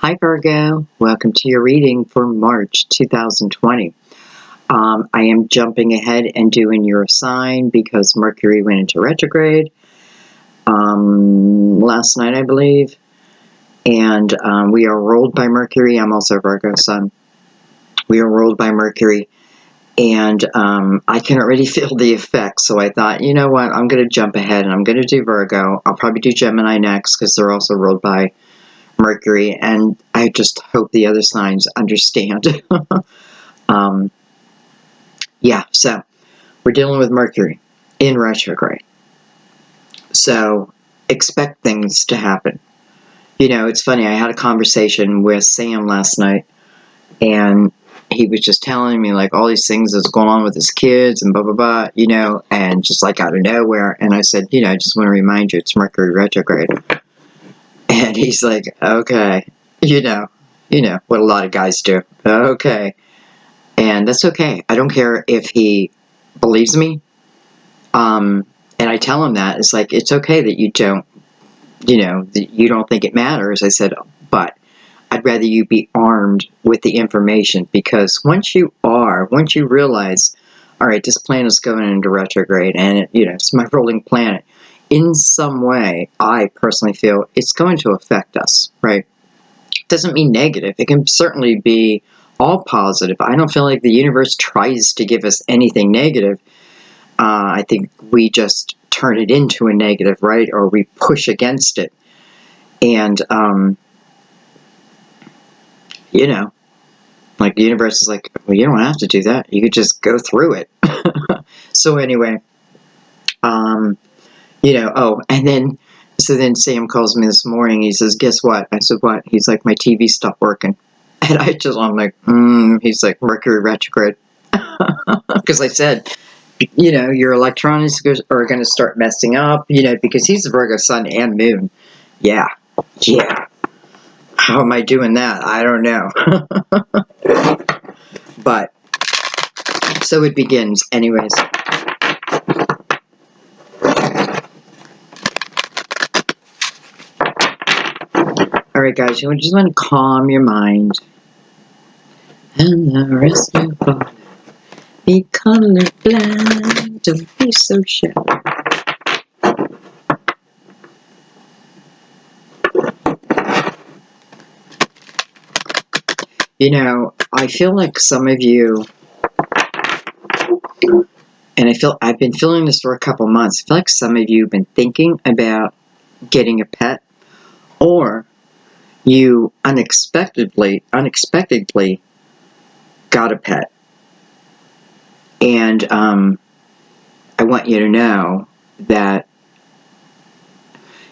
Hi Virgo, welcome to your reading for March 2020. I am jumping ahead and doing your sign because Mercury went into retrograde last night, I believe, and we are ruled by Mercury. I'm also Virgo sun. We are ruled by Mercury, and I can already feel the effects, so I thought, you know what, I'm going to jump ahead and I'm going to do Virgo. I'll probably do Gemini next because they're also ruled by Mercury, and I just hope the other signs understand. Yeah, so we're dealing with Mercury in retrograde. So expect things to happen. You know, it's funny, I had a conversation with Sam last night, and he was just telling me, like, all these things that's going on with his kids and blah, blah, blah, you know, and just like out of nowhere. And I said, you know, I just want to remind you, it's Mercury retrograde. And he's like, okay, you know what a lot of guys do. Okay. And that's okay. I don't care if he believes me. And I tell him that. It's like, it's okay that you don't, that you don't think it matters. I said, but I'd rather you be armed with the information, because once you realize, all right, this planet's going into retrograde and it's my ruling planet, in some way, I personally feel it's going to affect us, right? It doesn't mean negative. It can certainly be all positive. I don't feel like the universe tries to give us anything negative. I think we just turn it into a negative, right? Or we push against it. And, like the universe is like, well, you don't have to do that. You could just go through it. So anyway, and then Sam calls me this morning. He says, guess what? I said, what? He's like, my TV stopped working. And I'm like, he's like, Mercury retrograde. Because I said, your electronics are going to start messing up, because he's a Virgo sun and moon. Yeah. How am I doing that? I don't know. But, so it begins. Anyways. All right, guys, you just want to calm your mind. And the rest of your body. Be colorblind. Don't be so shy. I feel like some of you, and I've been feeling this for a couple months. I feel like some of you have been thinking about getting a pet, or you unexpectedly got a pet. And I want you to know that,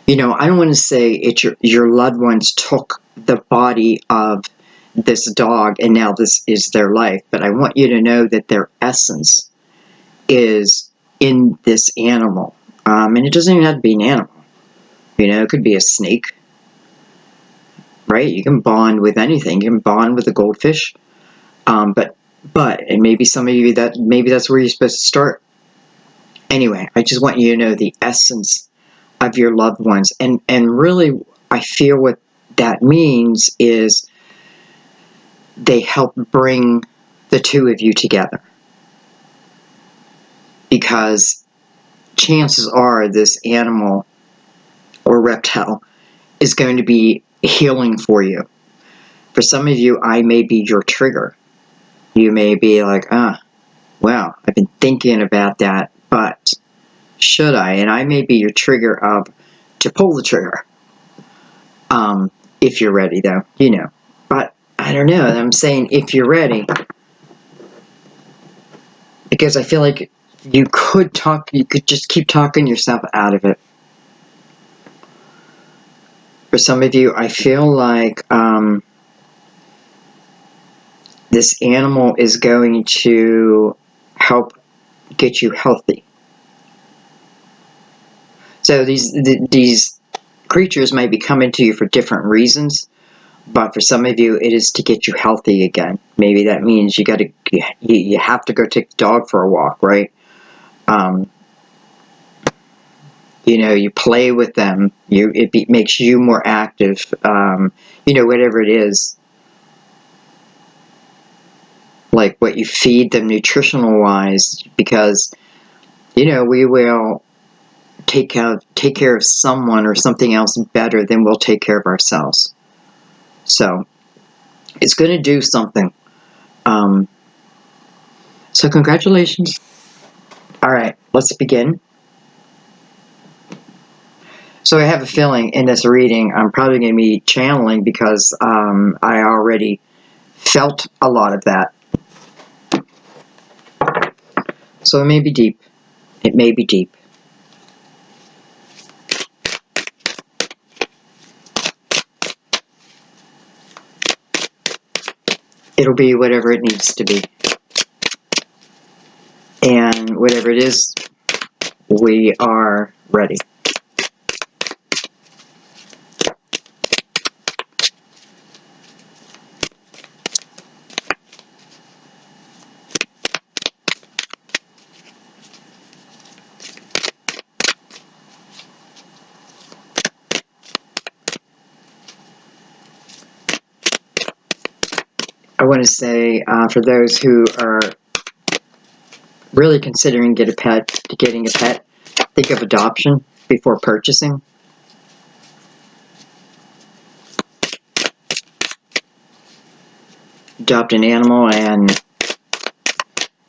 I don't want to say it's your loved ones took the body of this dog and now this is their life, but I want you to know that their essence is in this animal. And it doesn't even have to be an animal. It could be a snake, right? You can bond with anything. You can bond with a goldfish. But and maybe some of you, maybe that's where you're supposed to start. Anyway, I just want you to know the essence of your loved ones. And really, I feel what that means is they help bring the two of you together. Because chances are this animal or reptile is going to be healing for you. For some of you, I may be your trigger. You may be like, well, I've been thinking about that, but should I? And I may be your trigger to pull the trigger. If you're ready, though, But I don't know. I'm saying if you're ready, because I feel like you could just keep talking yourself out of it. For some of you, I feel like this animal is going to help get you healthy. So these creatures may be coming to you for different reasons, but for some of you, it is to get you healthy again. Maybe that means you have to go take the dog for a walk, right? You know, you play with them. Makes you more active. You know, whatever it is, like what you feed them nutritional wise, because you know we will take care of someone or something else better than we'll take care of ourselves. So it's going to do something. So congratulations. All right, let's begin. So I have a feeling in this reading I'm probably going to be channeling, because I already felt a lot of that. So it may be deep. It may be deep. It'll be whatever it needs to be. And whatever it is, we are ready. I want to say, for those who are really considering getting a pet, think of adoption before purchasing. Adopt an animal and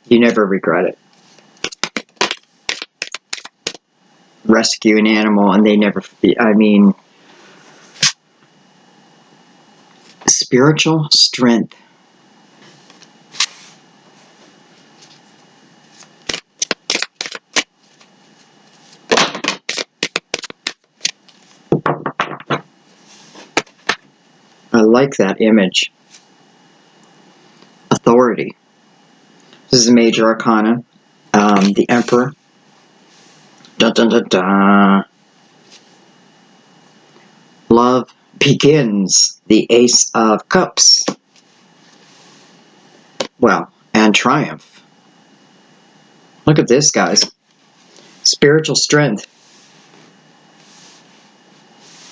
you never regret it. Rescue an animal and they never, I mean, spiritual strength. I like that image. Authority. This is a major arcana. The Emperor. Dun, dun, dun, dun. Love begins. The Ace of Cups. Well, and Triumph. Look at this, guys. Spiritual strength.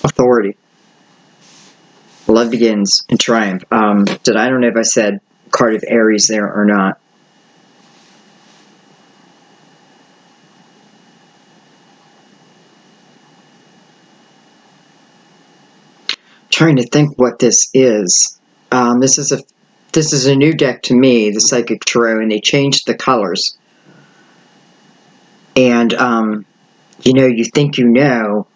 Authority. Love begins and triumph. I don't know if I said card of Aries there or not. Trying to think what this is. This is a new deck to me, the Psychic Tarot, and they changed the colors. And you know, you think you know.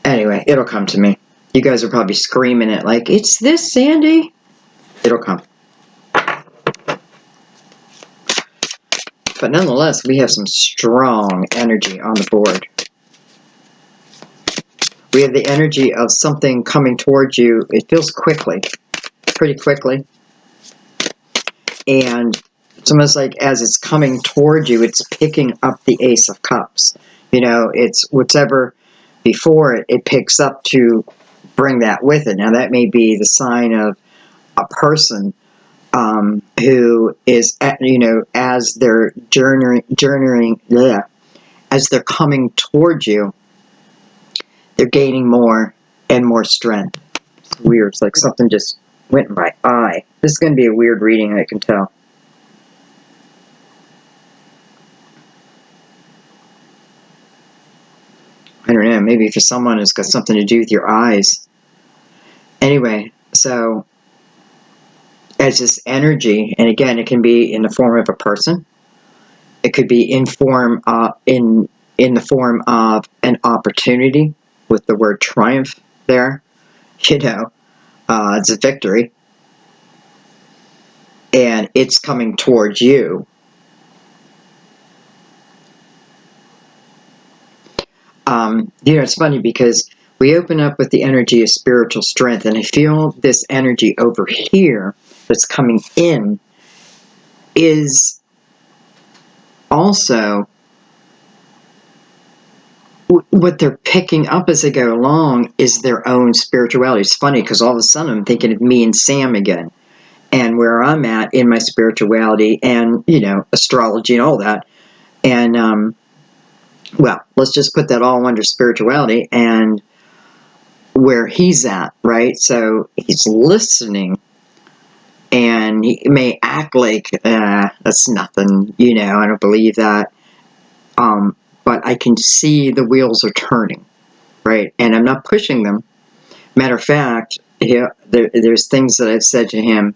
Anyway, it'll come to me. You guys are probably screaming it like, it's this, Sandy. It'll come. But nonetheless, we have some strong energy on the board. We have the energy of something coming towards you. It feels quickly, pretty quickly. And it's almost like as it's coming toward you, it's picking up the Ace of Cups. You know, it's whatever before it, it picks up to bring that with it. Now, that may be the sign of a person who is, you know, as they're as they're coming towards you, they're gaining more and more strength. It's weird. It's like something just went in my eye. This is going to be a weird reading, I can tell. I don't know, maybe for someone it's got something to do with your eyes. Anyway, so as this energy, and again, it can be in the form of a person. It could be in the form of an opportunity, with the word triumph there. You know, it's a victory, and it's coming towards you. You know, it's funny because we open up with the energy of spiritual strength, and I feel this energy over here that's coming in is also what they're picking up as they go along is their own spirituality. It's funny because all of a sudden I'm thinking of me and Sam again, and where I'm at in my spirituality and, you know, astrology and all that. And Well, let's just put that all under spirituality and where he's at, right? So he's listening, and he may act like, that's nothing, I don't believe that. But I can see the wheels are turning, right? And I'm not pushing them. Matter of fact, there's things that I've said to him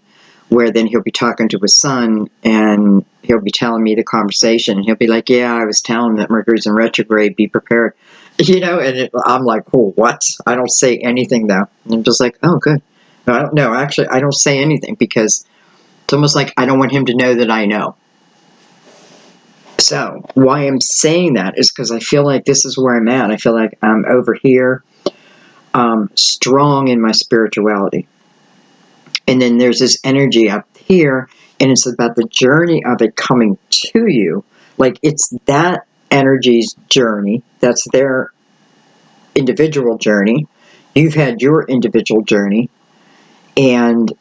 where then he'll be talking to his son, and he'll be telling me the conversation, and he'll be like, yeah, I was telling him that Mercury's in retrograde, be prepared. And I'm like, oh, what? I don't say anything, though. And I'm just like, oh, good. No, actually, I don't say anything, because it's almost like I don't want him to know that I know. So why I'm saying that is because I feel like this is where I'm at. I feel like I'm over here, strong in my spirituality. And then there's this energy up here, and it's about the journey of it coming to you. Like, it's that energy's journey. That's their individual journey. You've had your individual journey. And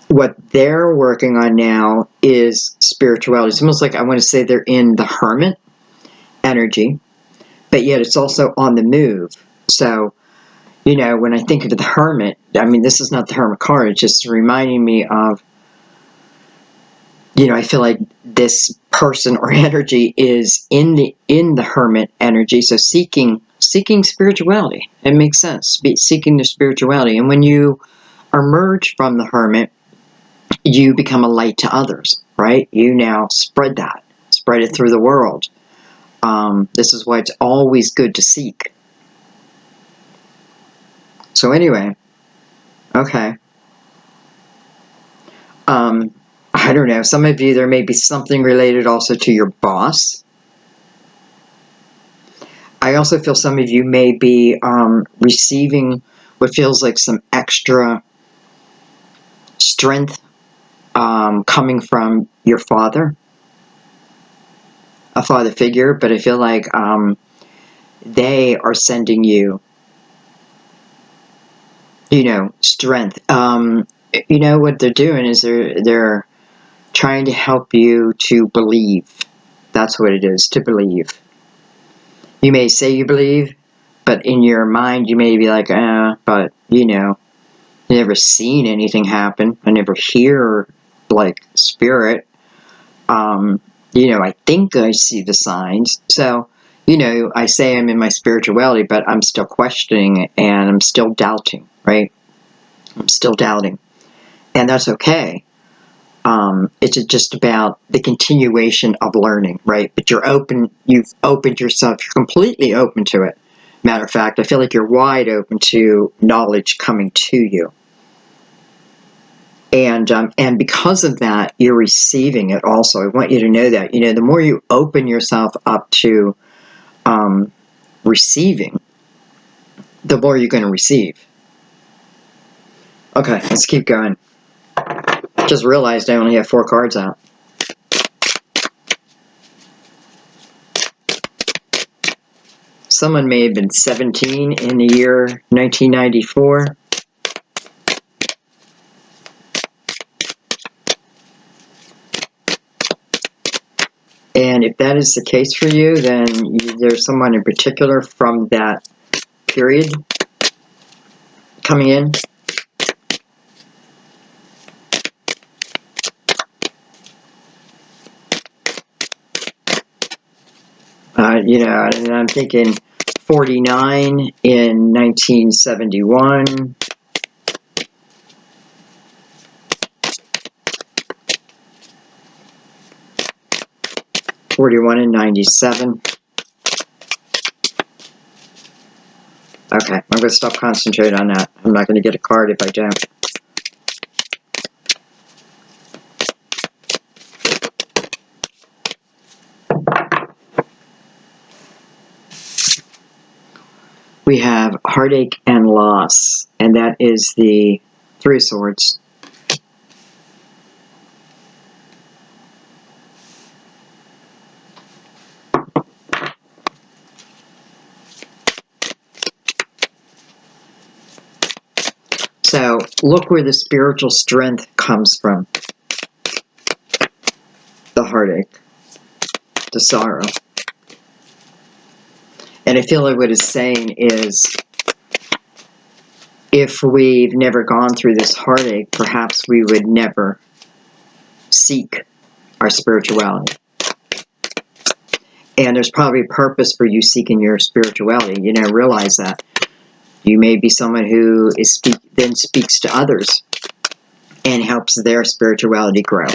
what they're working on now is spirituality. It's almost like I want to say they're in the hermit energy, but yet it's also on the move. So, when I think of the hermit, I mean, this is not the hermit card. It's just reminding me of, I feel like this person or energy is in the hermit energy. So seeking spirituality. It makes sense. Seeking the spirituality. And when you emerge from the hermit, you become a light to others, right? You now spread it through the world. This is why it's always good to seek. So anyway, okay. I don't know. Some of you, there may be something related also to your boss. I also feel some of you may be receiving what feels like some extra strength coming from your father, a father figure, but I feel like they are sending you, strength. What they're doing is they're trying to help you to believe. That's what it is, to believe. You may say you believe, but in your mind you may be like, but never seen anything happen. I never hear like spirit. I think I see the signs. So, I say I'm in my spirituality, but I'm still questioning and I'm still doubting, right? I'm still doubting. And that's okay. It's just about the continuation of learning, right? But you've opened yourself, you're completely open to it. Matter of fact, I feel like you're wide open to knowledge coming to you. And because of that, you're receiving it also. I want you to know that, the more you open yourself up to receiving, the more you're going to receive. Okay, let's keep going. Just realized I only have 4 cards out. Someone may have been 17 in the year 1994. And if that is the case for you, then there's someone in particular from that period coming in. And I'm thinking 49 in 1971. 41 in 97. Okay, I'm going to stop concentrating on that. I'm not going to get a card if I don't. We have heartache and loss, and that is the 3 of Swords. So look where the spiritual strength comes from. The heartache, the sorrow. And I feel like what it's saying is, if we've never gone through this heartache, perhaps we would never seek our spirituality. And there's probably a purpose for you seeking your spirituality. You know, realize that. You may be someone who then speaks to others and helps their spirituality grow.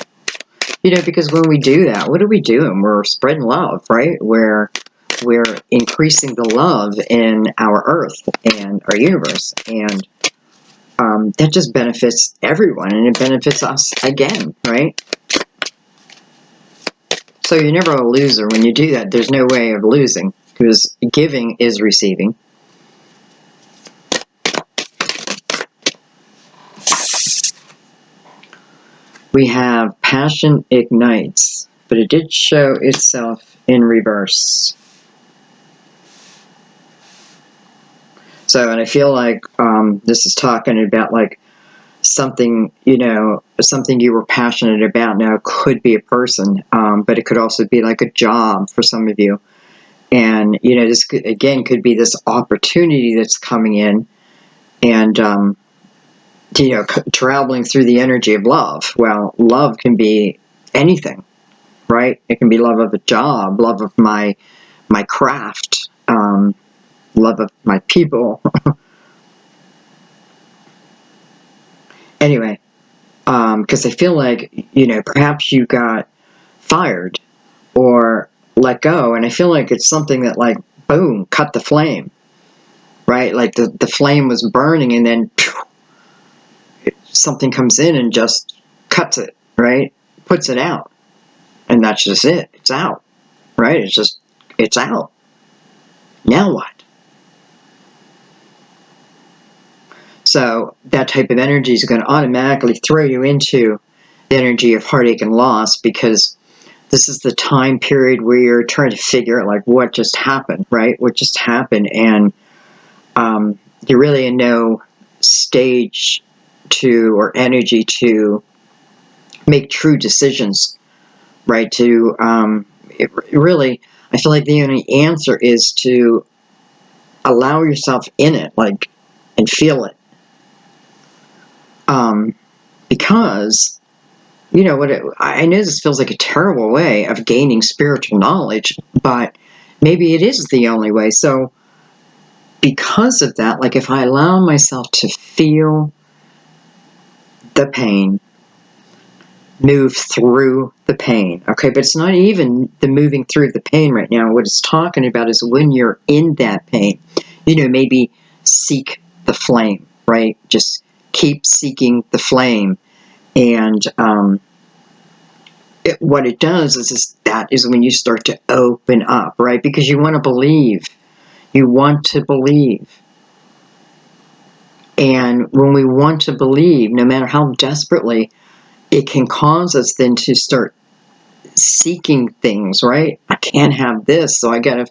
You know, because when we do that, what are we doing? We're spreading love, right? We're increasing the love in our earth and our universe. And that just benefits everyone, and it benefits us again, right? So you're never a loser when you do that. There's no way of losing, because giving is receiving. We have passion ignites, but it did show itself in reverse. So, and I feel like this is talking about like something, you know, something you were passionate about. Now, it could be a person, but it could also be like a job for some of you. And, you know, this could, again, could be this opportunity that's coming in, and, you know, traveling through the energy of love. Well, love can be anything, right? It can be love of a job, love of my craft, love of my people. Anyway, because I feel like, you know, perhaps you got fired or let go, and I feel like it's something that, like, boom, cut the flame, right? Like the flame was burning, and then something comes in and just cuts it, right? Puts it out. And that's just it. It's out, right? It's out. Now what? So that type of energy is going to automatically throw you into the energy of heartache and loss, because this is the time period where you're trying to figure out, like, what just happened, right? What just happened? And you're really in no stage to, or energy to, make true decisions, right? To really, I feel like the only answer is to allow yourself in it, like, and feel it. Because, you know, I know this feels like a terrible way of gaining spiritual knowledge, but maybe it is the only way. So because of that, like, if I allow myself to feel the pain, move through the pain, okay, but it's not even the moving through the pain right now. What it's talking about is when you're in that pain, you know, maybe seek the flame, right? Just keep seeking the flame. And what it does is that is when you start to open up, right? Because you want to believe. You want to believe. And when we want to believe, no matter how desperately, it can cause us then to start seeking things, right? I can't have this, so I got to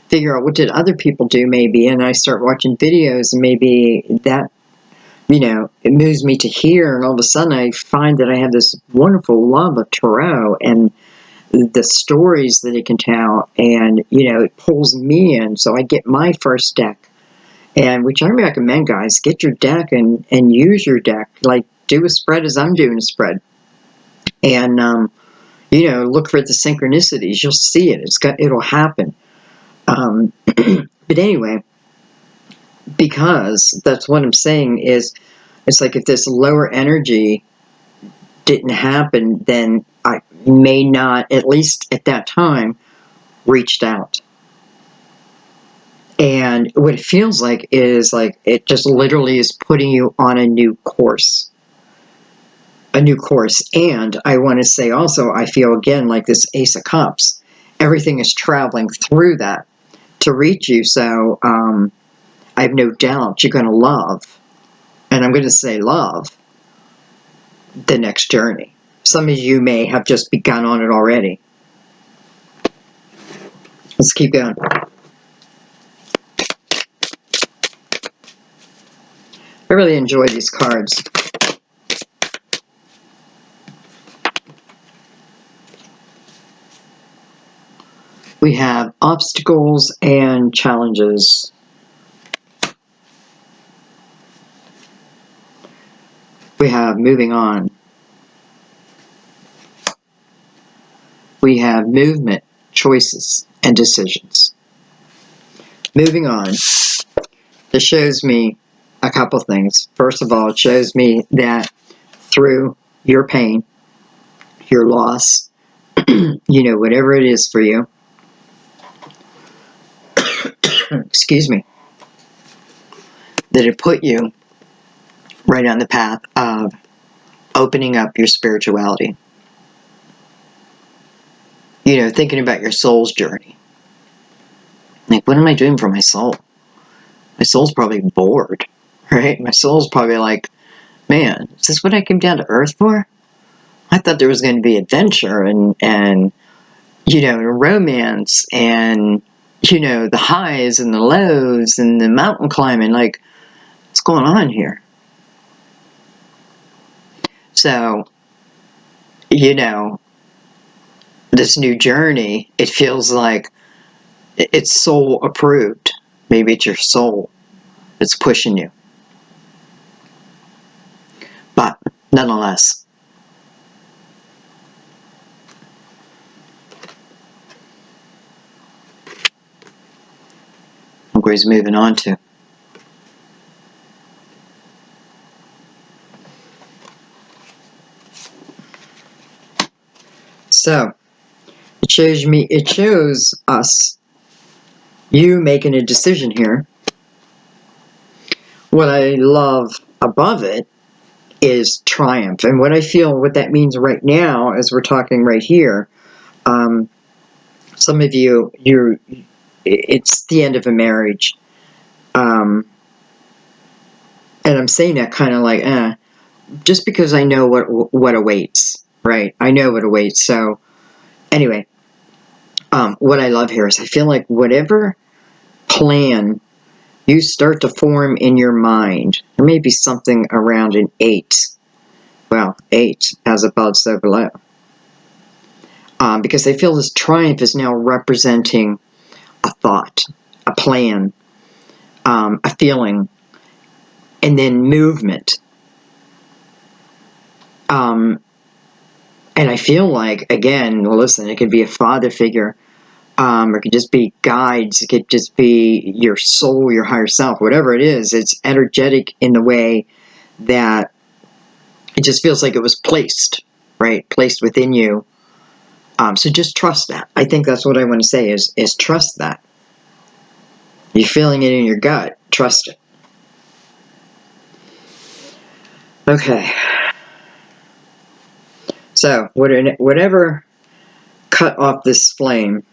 figure out what did other people do, maybe. And I start watching videos, and maybe that, you know, it moves me to here, and all of a sudden I find that I have this wonderful love of tarot and the stories that it can tell, and, you know, it pulls me in. So I get my first deck, and which I recommend, guys, get your deck and use your deck. Like, do a spread as I'm doing a spread, and you know, look for the synchronicities. You'll see it. It'll happen. But anyway, because that's what I'm saying is, it's like, if this lower energy didn't happen, then I may not, at least at that time, reached out. And what it feels like is, like, it just literally is putting you on a new course. A new course. And I want to say also, I feel again like this Ace of Cups. Everything is traveling through that to reach you. So I have no doubt you're going to love, and I'm going to say love, the next journey. Some of you may have just begun on it already. Let's keep going. I really enjoy these cards. We We have obstacles and challenges. We have moving on. We have movement, choices, and decisions. Moving on. This shows me a couple things. First of all, it shows me that through your pain, your loss, whatever it is for you, excuse me, that it put you right on the path of opening up your spirituality. Thinking about your soul's journey. Like, what am I doing for my soul? My soul's probably bored, right? My soul's probably like, man, is this what I came down to Earth for? I thought there was going to be adventure and romance and, the highs and the lows and the mountain climbing. Like, what's going on here? So, this new journey, it feels like it's soul approved. Maybe it's your soul that's pushing you. But nonetheless, look where he's moving on to. So, it shows us you making a decision here. What I love above it is triumph. And what I feel what that means right now, as we're talking right here, some of it's the end of a marriage. And I'm saying that kind of like, just because I know what awaits, right? I know what awaits. So anyway, what I love here is I feel like whatever plan you start to form in your mind, there may be something around an 8. Well, 8 as above, so below. Because I feel this triumph is now representing a thought, a plan, a feeling, and then movement. And I feel like, again, well, listen, it could be a father figure, or it could just be guides, it could just be your soul, your higher self, whatever it is. It's energetic in the way that it just feels like it was placed, right? Placed within you. So just trust that. I think that's what I want to say is trust that. You're feeling it in your gut. Trust it. Okay. So whatever cut off this flame,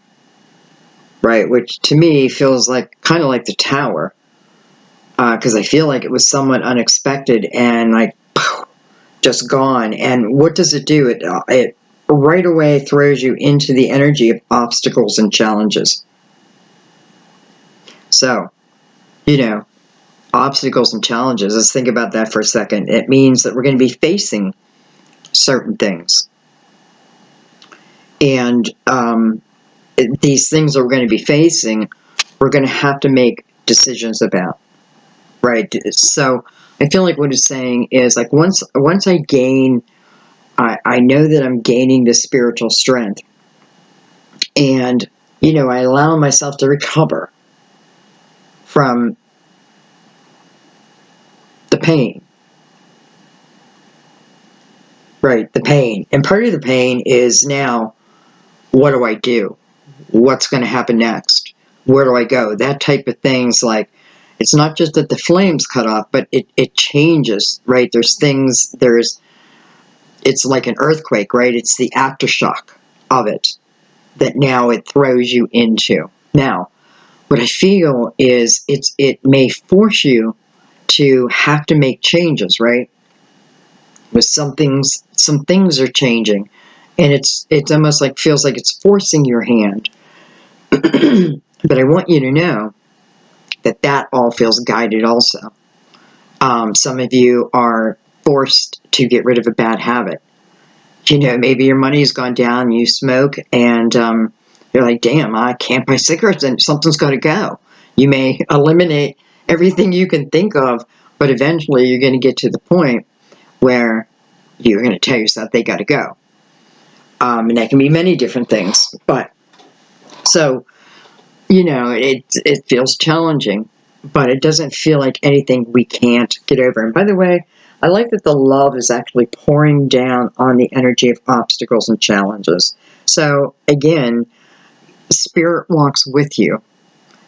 right, which to me feels like kind of like the tower, because I feel like it was somewhat unexpected and like just gone. And what does it do? It right away throws you into the energy of obstacles and challenges. So, obstacles and challenges, let's think about that for a second. It means that we're going to be facing certain things. And these things that we're going to be facing, we're going to have to make decisions about. Right? So I feel like what it's saying is like once I gain, I know that I'm gaining this spiritual strength. And, I allow myself to recover from the pain. Right, the pain. And part of the pain is now, what do I do? What's going to happen next? Where do I go? That type of things. Like, it's not just that the flame's cut off, but it changes, right? It's like an earthquake, right? It's the aftershock of it that now it throws you into. Now, what I feel is it may force you to have to make changes, right? With some things are changing, and it's almost like feels like it's forcing your hand. But I want you to know that all feels guided also. Some of you are forced to get rid of a bad habit. Maybe your money's gone down, you smoke, and You're like, damn, I can't buy cigarettes and something's got to go. You may eliminate everything you can think of, but eventually you're going to get to the point where you're going to tell yourself they got to go. And that can be many different things. But so, it feels challenging, but it doesn't feel like anything we can't get over. And by the way, I like that the love is actually pouring down on the energy of obstacles and challenges. So again, Spirit walks with you.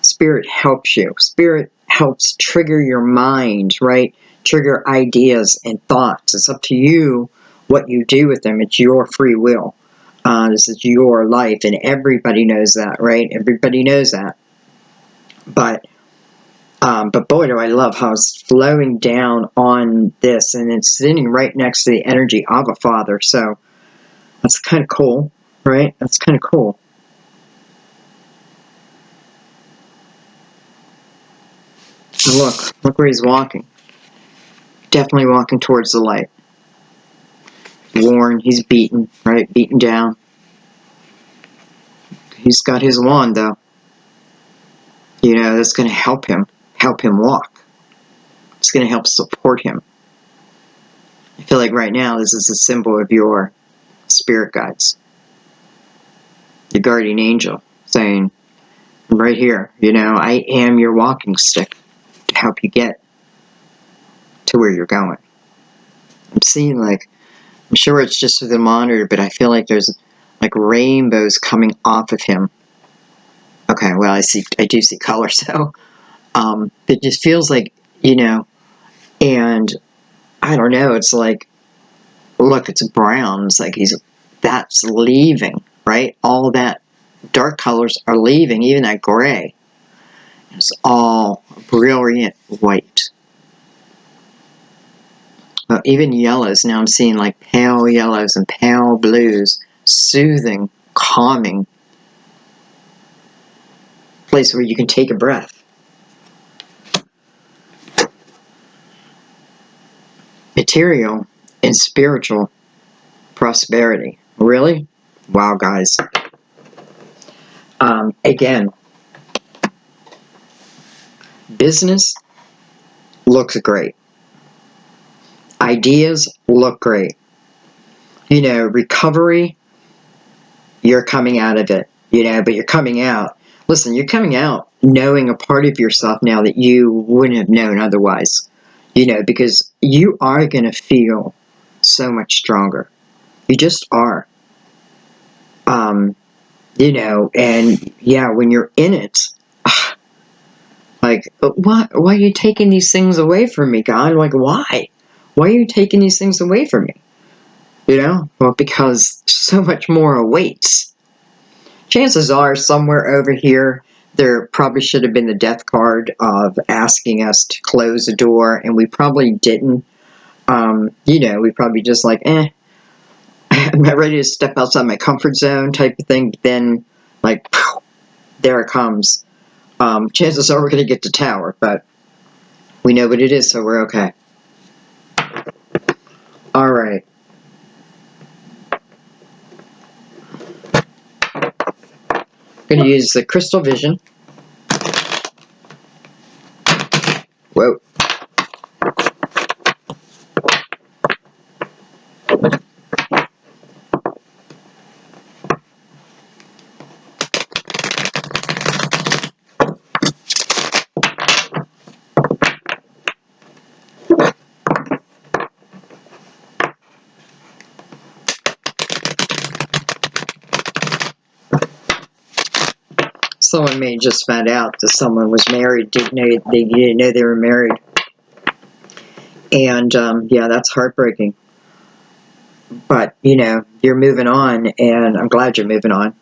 Spirit helps you. Spirit helps trigger your mind, right? Trigger ideas and thoughts. It's up to you what you do with them. It's your free will. This is your life, and everybody knows that, right? Everybody knows that. But boy, do I love how it's flowing down on this, and it's sitting right next to the energy of a father. So that's kind of cool, right? That's kind of cool. And look where he's walking. Definitely walking towards the light. Worn, he's beaten, right? Beaten down. He's got his wand, though. That's going to help him walk. It's going to help support him. I feel like right now this is a symbol of your spirit guides. The guardian angel saying, right here, I am your walking stick to help you get to where you're going. I'm seeing I'm sure it's just through the monitor, but I feel like there's like rainbows coming off of him. Okay, well, I do see color, so it just feels like, and I don't know, it's like, look, it's brown. It's like that's leaving, right? All that dark colors are leaving, even that gray. It's all brilliant white. Even yellows, now I'm seeing like pale yellows and pale blues, soothing, calming place where you can take a breath. Material and spiritual prosperity. Really? Wow, guys. Again, business looks great. Ideas look great. Recovery, you're coming out of it, but you're coming out. Listen, you're coming out knowing a part of yourself now that you wouldn't have known otherwise, because you are going to feel so much stronger. You just are. And yeah, when you're in it, like, why are you taking these things away from me, God? Like, why? Why are you taking these things away from me? Well, because so much more awaits. Chances are, somewhere over here, there probably should have been the death card of asking us to close the door, and we probably didn't. We probably just like, I'm not ready to step outside my comfort zone type of thing. But then, like, there it comes. Chances are we're going to get to tower, but we know what it is, so we're okay. All right. I'm going to use the crystal vision. Whoa. Someone may have just found out that someone was married, they didn't know they were married. And yeah, that's heartbreaking. But, you're moving on, and I'm glad you're moving on.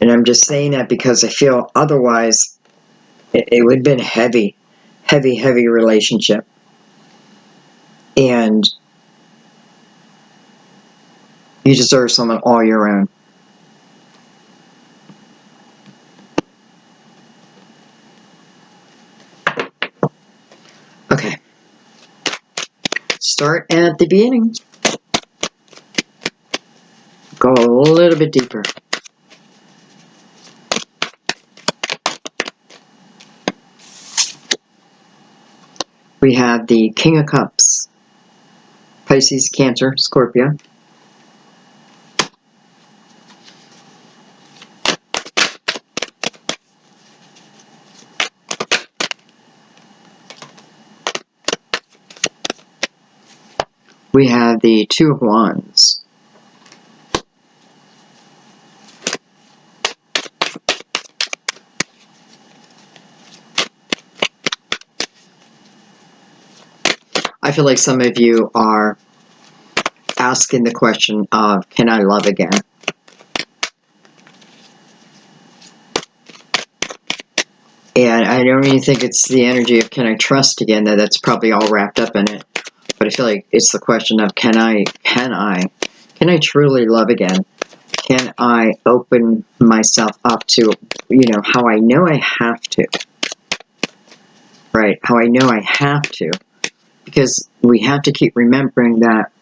And I'm just saying that because I feel otherwise it would have been a heavy, heavy, heavy relationship. And you deserve someone all your own. Okay. Start at the beginning. Go a little bit deeper. We have the King of Cups, Pisces, Cancer, Scorpio. We have the Two of Wands. I feel like some of you are asking the question of, can I love again? And I don't even think it's the energy of, can I trust again? That's probably all wrapped up in it. But I feel like it's the question of, can I truly love again? Can I open myself up to, how I know I have to? Right? How I know I have to. Because we have to keep remembering that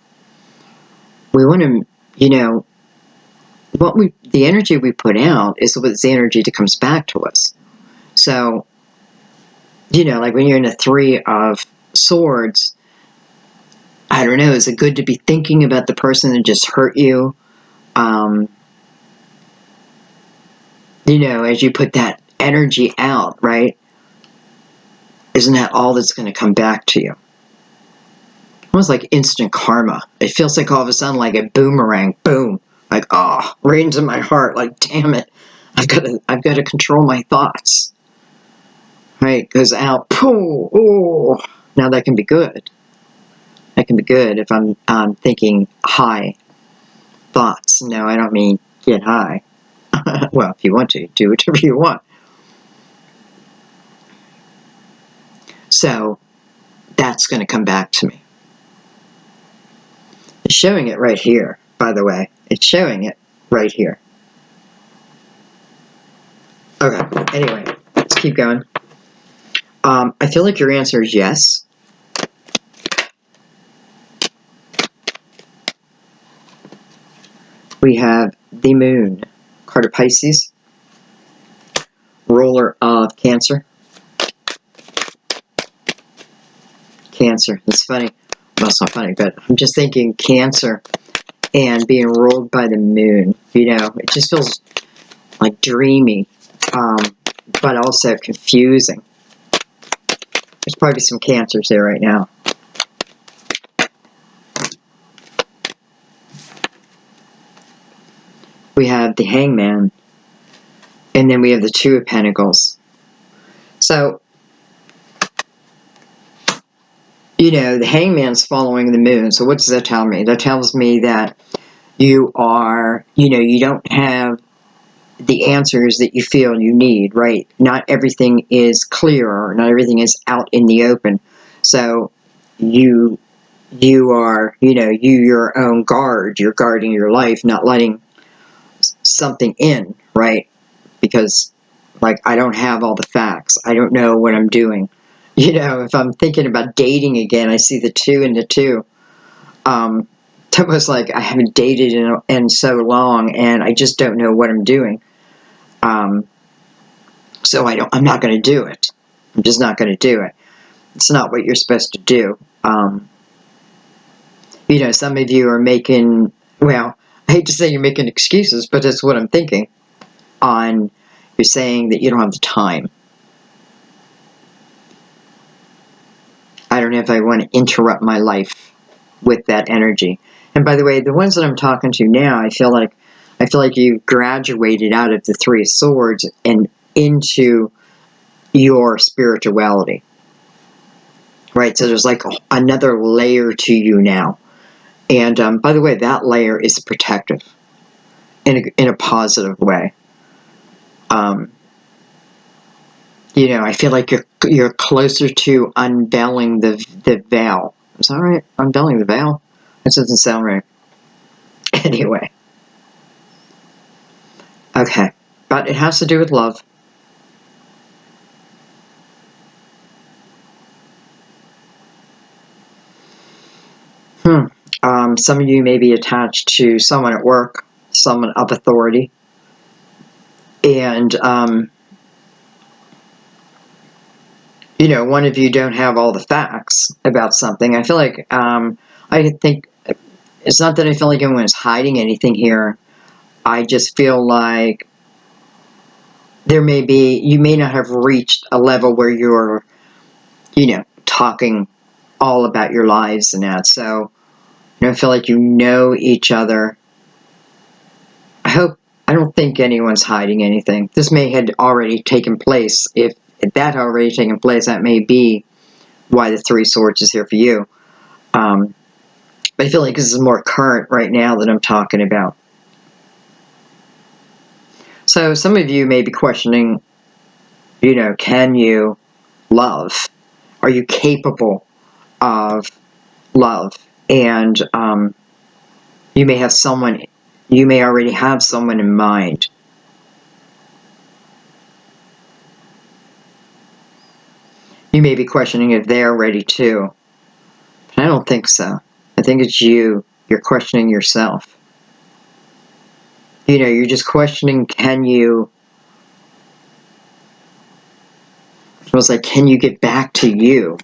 we want to, the energy we put out is what's the energy that comes back to us. So, like when you're in a Three of Swords, I don't know, is it good to be thinking about the person that just hurt you? As you put that energy out, right? Isn't that all that's going to come back to you? Almost like instant karma. It feels like all of a sudden like a boomerang, boom, like, right into my heart. Like, damn it, I've got to control my thoughts. Right, goes out, pooh, oh. Now that can be good. That can be good if I'm thinking high thoughts. No, I don't mean get high. Well, if you want to, do whatever you want. So that's going to come back to me. It's showing it right here, by the way. It's showing it right here. Okay, anyway, let's keep going. I feel like your answer is yes. We have the Moon, card of Pisces, ruler of Cancer. Cancer, it's funny. Well, it's not funny, but I'm just thinking Cancer and being ruled by the Moon. It just feels like dreamy, but also confusing. There's probably some Cancers there right now. We have the Hangman, and then we have the Two of Pentacles. So, the Hangman's following the Moon. So what does that tell me? That tells me that you are, you don't have the answers that you feel you need, right? Not everything is clear, not everything is out in the open. So you are, your own guard. You're guarding your life, not letting something in, right? Because, like, I don't have all the facts. I don't know what I'm doing. If I'm thinking about dating again, I see the 2 and the 2. It's almost like I haven't dated in so long, and I just don't know what I'm doing. So I'm not going to do it. I'm just not going to do it. It's not what you're supposed to do. Some of you are making, well, I hate to say you're making excuses, but that's what I'm thinking. You're saying that you don't have the time. I don't know if I want to interrupt my life with that energy. And by the way, the ones that I'm talking to now, I feel like you've graduated out of the Three of Swords and into your spirituality. Right? So there's like another layer to you now. And by the way, that layer is protective in a positive way. I feel like you're closer to unveiling the veil. Is that right? Unveiling the veil? That doesn't sound right. Anyway. Okay. But it has to do with love. Some of you may be attached to someone at work, someone of authority. And you know, one of you don't have all the facts about something. I feel like, I think, it's not that I feel like anyone's hiding anything here. I just feel like you may not have reached a level where you're, you know, talking all about your lives and that. So, I feel like you know each other. I don't think anyone's hiding anything. This may had already taken place. If that had already taken place, that may be why the Three Swords is here for you. But I feel like this is more current right now that I'm talking about. So some of you may be questioning, you know, can you love? Are you capable of love? And you may already have someone in mind. You may be questioning if they're ready too. But I don't think so. I think it's you. You're questioning yourself. You know, you're just questioning, can you get back to you?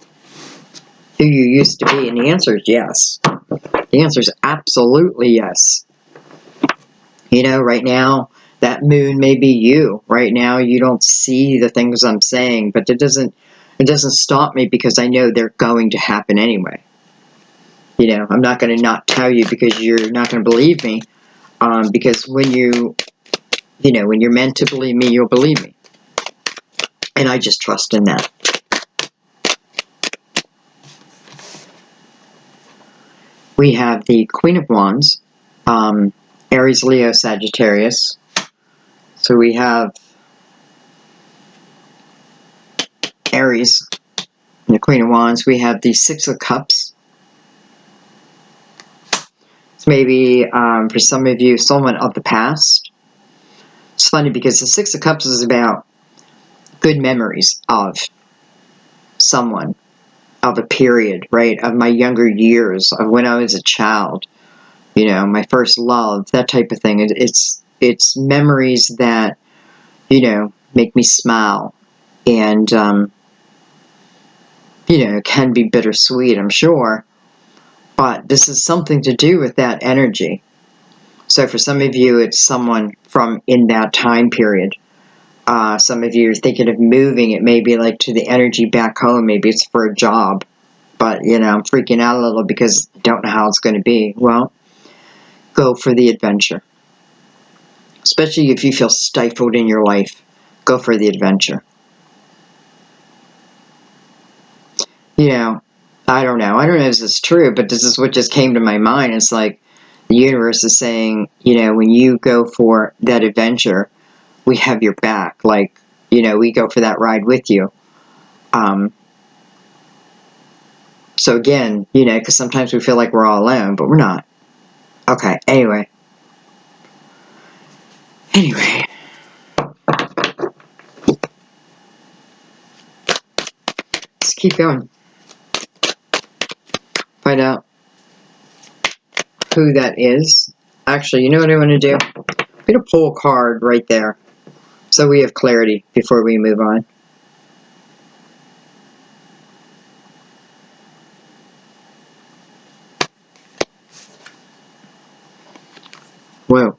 Who you used to be? And the answer is yes. The answer is absolutely yes. You know, right now, that moon may be you. Right now, you don't see the things I'm saying, but it doesn't stop me because I know they're going to happen anyway. You know, I'm not going to not tell you because you're not going to believe me. Because when when you're meant to believe me, you'll believe me. And I just trust in that. We have the Queen of Wands, Aries, Leo, Sagittarius. So we have Aries, and the Queen of Wands. We have the Six of Cups. It's maybe, for some of you, someone of the past. It's funny because the Six of Cups is about good memories of someone, of a period, right? Of my younger years, of when I was a child, you know, my first love, that type of thing. It's memories that, you know, make me smile. And, you know, it can be bittersweet, I'm sure. But this is something to do with that energy. So for some of you, it's someone from in that time period. Some of you are thinking of moving. It may be like to the energy back home. Maybe it's for a job. But, you know, I'm freaking out a little because I don't know how it's going to be. Well, go for the adventure. Especially if you feel stifled in your life. Go for the adventure. You know, I don't know. I don't know if this is true, but this is what just came to my mind. It's like the universe is saying, you know, when you go for that adventure, we have your back. Like, you know, we go for that ride with you. So again, you know, because sometimes we feel like we're all alone, but we're not. Okay, anyway. Let's keep going. Find out who that is. Actually, you know what I want to do? I'm going to pull a card right there so we have clarity before we move on. Whoa.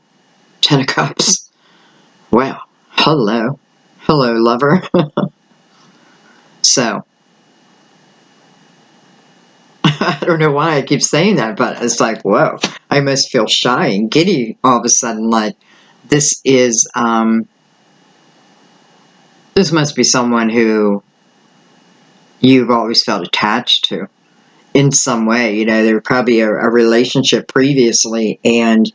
10 of Cups. Wow. Hello. Hello, lover. So, I don't know why I keep saying that, but it's like, whoa. I must feel shy and giddy all of a sudden. Like, this is, this must be someone who you've always felt attached to in some way. You know, there was probably a relationship previously, and,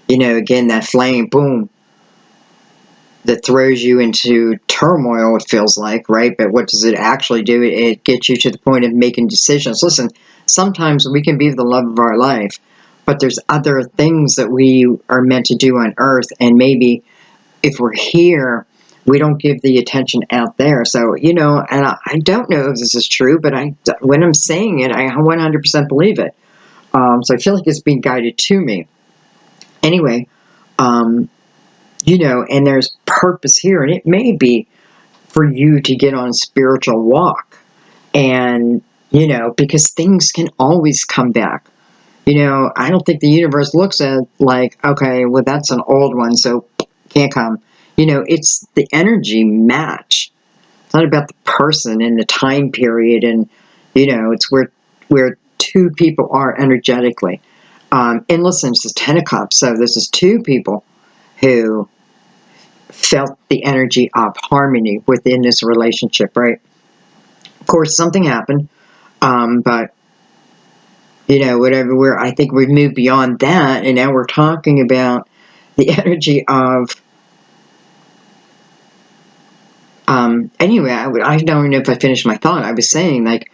you know, again, that flame, boom, that throws you into turmoil, it feels like, right? But what does it actually do? It gets you to the point of making decisions. Listen, sometimes we can be the love of our life, but there's other things that we are meant to do on earth, and maybe if we're here, we don't give the attention out there. So, you know, and I don't know if this is true, but when I'm saying it, I 100% believe it. So I feel like it's being guided to me. Anyway, you know, and there's purpose here, and it may be for you to get on a spiritual walk. And, because things can always come back. I don't think the universe looks at like, okay, well, that's an old one, so can't come. It's the energy match. It's not about the person and the time period, and it's where two people are energetically. And listen, it's the Ten of Cups, so this is two people who felt the energy of harmony within this relationship, right? Of course, something happened, but whatever. I think we've moved beyond that, and now we're talking about the energy of. Anyway, I don't even know if I finished my thought. I was saying, like,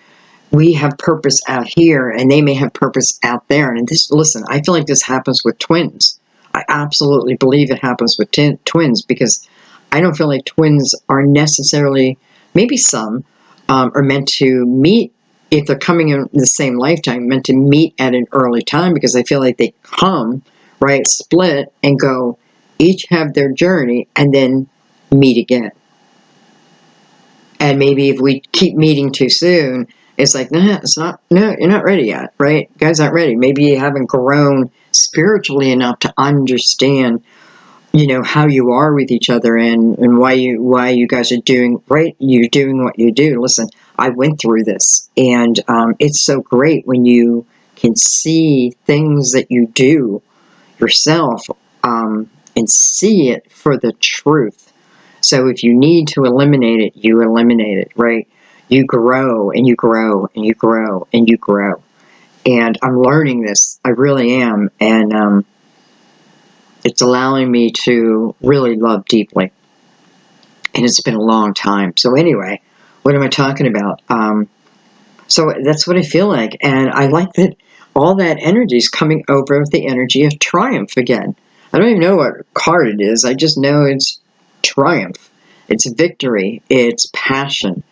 we have purpose out here, and they may have purpose out there. And listen, I feel like this happens with twins. I absolutely believe it happens with twins, because I don't feel like twins are necessarily, maybe some, are meant to meet, if they're coming in the same lifetime, meant to meet at an early time, because I feel like they come, right, split, and go, each have their journey, and then meet again. And maybe if we keep meeting too soon, it's like, no, you're not ready yet, right? You guys aren't ready. Maybe you haven't grown spiritually enough to understand, how you are with each other, and why you guys are doing, right? You're doing what you do. Listen, I went through this, and it's so great when you can see things that you do yourself, and see it for the truth. So if you need to eliminate it, you eliminate it, right? You grow and you grow and you grow and you grow. And I'm learning this. I really am. And it's allowing me to really love deeply. And it's been a long time. So anyway, what am I talking about? So that's what I feel like. And I like that all that energy is coming over with the energy of triumph again. I don't even know what card it is. I just know it's triumph. It's victory. It's passion.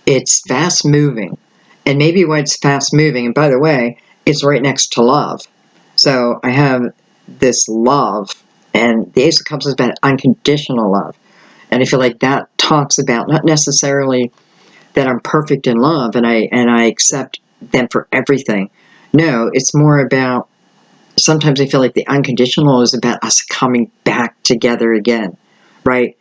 It's fast moving. And maybe why it's fast moving, and by the way, it's right next to love. So I have this love, and the Ace of Cups is about unconditional love. And I feel like that talks about not necessarily that I'm perfect in love and I accept them for everything. No, it's more about, sometimes I feel like the unconditional is about us coming back together again, right?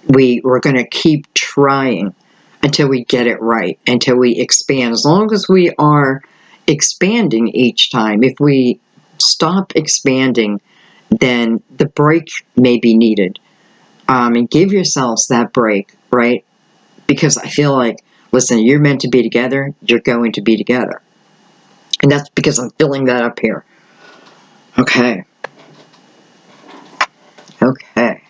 We're going to keep trying until we get it right, until we expand. As long as we are expanding each time, if we stop expanding, then the break may be needed. And give yourselves that break, right? Because I feel like, listen, you're meant to be together, you're going to be together. And that's because I'm filling that up here. Okay. Okay.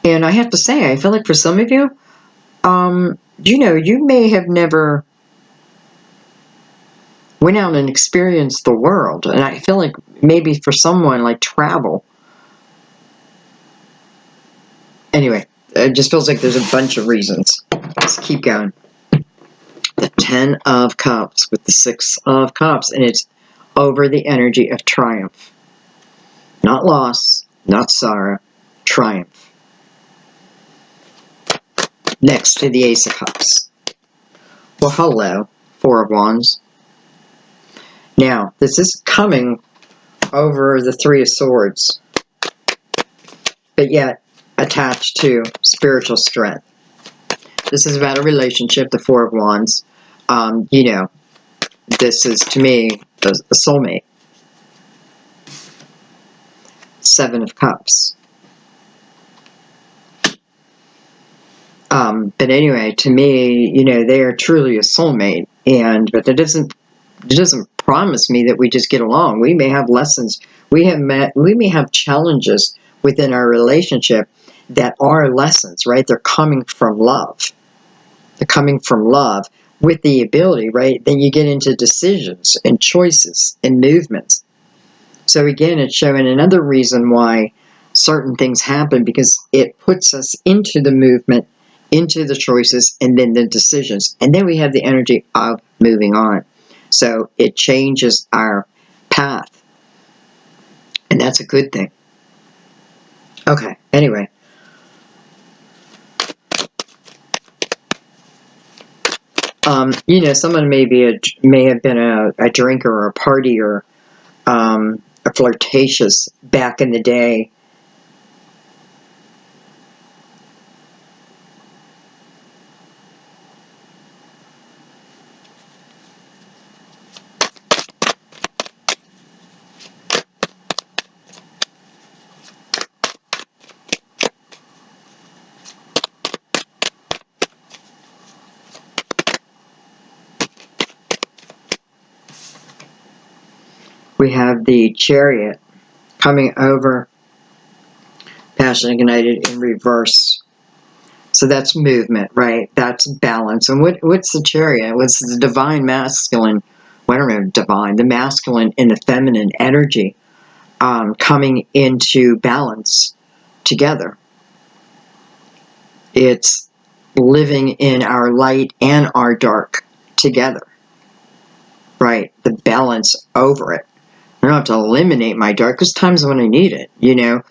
And I have to say, I feel like for some of you, you may have never went out and experienced the world. And I feel like maybe for someone, like travel. Anyway, it just feels like there's a bunch of reasons. Let's keep going. The Ten of Cups with the Six of Cups, and it's over the energy of triumph. Not loss, not sorrow, triumph. Next to the Ace of Cups. Well, hello, Four of Wands. Now, this is coming over the Three of Swords, but yet attached to spiritual strength. This is about a relationship, the Four of Wands. This is, to me, a soulmate. Seven of Cups. But anyway, to me, they are truly a soulmate, but that doesn't promise me that we just get along. We may have lessons. We may have challenges within our relationship that are lessons, right? They're coming from love. They're coming from love with the ability, right? Then you get into decisions and choices and movements. So again, it's showing another reason why certain things happen, because it puts us into the movement, into the choices, and then the decisions. And then we have the energy of moving on. So it changes our path. And that's a good thing. Okay, anyway. You know, someone may have been a drinker or a partier, a flirtatious back in the day. We have the Chariot coming over, Passion Ignited in reverse. So that's movement, right? That's balance. And what's the Chariot? What's the divine masculine? Well, I don't know, divine, the masculine and the feminine energy coming into balance together. It's living in our light and our dark together, right? The balance over it. I don't have to eliminate my darkest times when I need it, you know.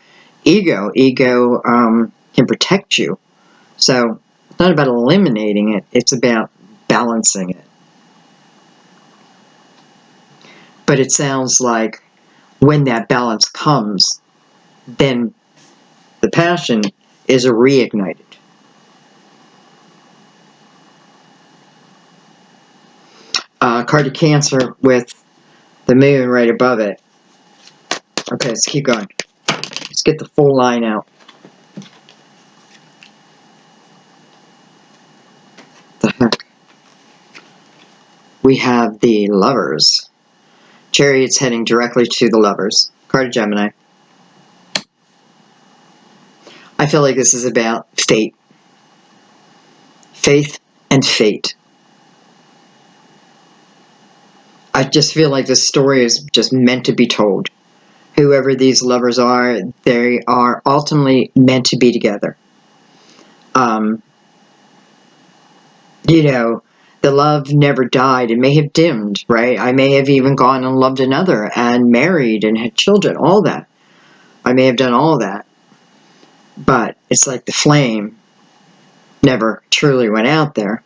Ego can protect you. So it's not about eliminating it, it's about balancing it. But it sounds like when that balance comes, then the passion is reignited. Card of Cancer with the moon right above it. Okay, let's keep going. Let's get the full line out. The heck? We have the Lovers. Chariot's heading directly to the Lovers. Card of Gemini. I feel like this is about fate. Faith and fate. I just feel like this story is just meant to be told. Whoever these lovers are, they are ultimately meant to be together. You know, the love never died. It may have dimmed, right? I may have even gone and loved another and married and had children, all that. I may have done all that. But it's like the flame never truly went out there.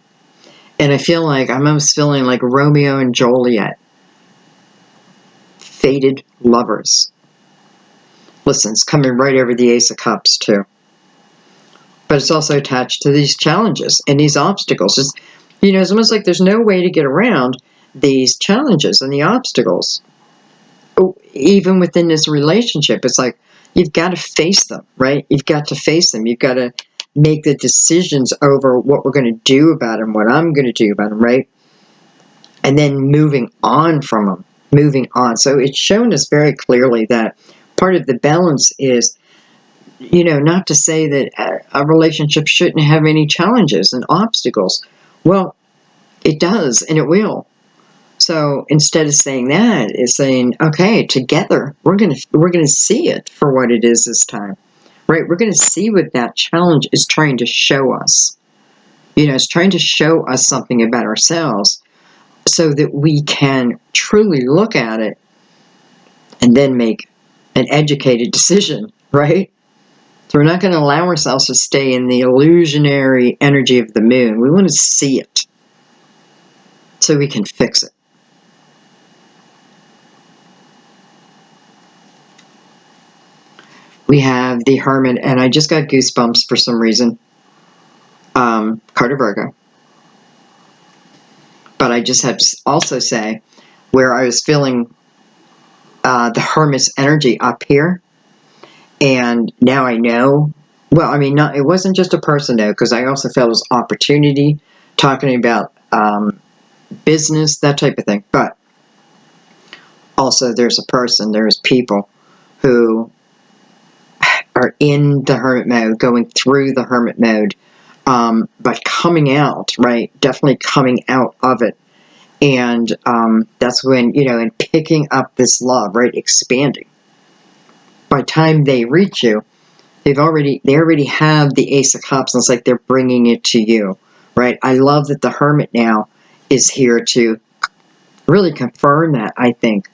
And I feel like, I'm almost feeling like Romeo and Juliet. Fated lovers. Listen, it's coming right over the Ace of Cups, too. But it's also attached to these challenges and these obstacles. It's, you know, it's almost like there's no way to get around these challenges and the obstacles. Even within this relationship, it's like you've got to face them, right? You've got to face them. You've got to make the decisions over what we're going to do about them, what I'm going to do about them, right? And then moving on from them, moving on. So it's shown us very clearly that part of the balance is, you know, not to say that a relationship shouldn't have any challenges and obstacles. Well, it does, and it will. So instead of saying that, it's saying, okay, together we're gonna see it for what it is this time, right? We're gonna see what that challenge is trying to show us. You know, it's trying to show us something about ourselves, so that we can truly look at it and then make an educated decision, right? So we're not going to allow ourselves to stay in the illusionary energy of the moon. We want to see it so we can fix it. We have the Hermit, and I just got goosebumps for some reason. Card of Virgo. But I just have to also say, where I was feeling the Hermit's energy up here, and now I know. Well, I mean, not, it wasn't just a person though, because I also felt it was opportunity, talking about business, that type of thing. But also, there's a person, there's people who are in the hermit mode, going through the hermit mode, but coming out, right? Definitely coming out of it. And that's when, you know, and picking up this love, right? Expanding. By the time they reach you, they already have the Ace of Cups, and it's like they're bringing it to you, right? I love that the Hermit now is here to really confirm that, I think,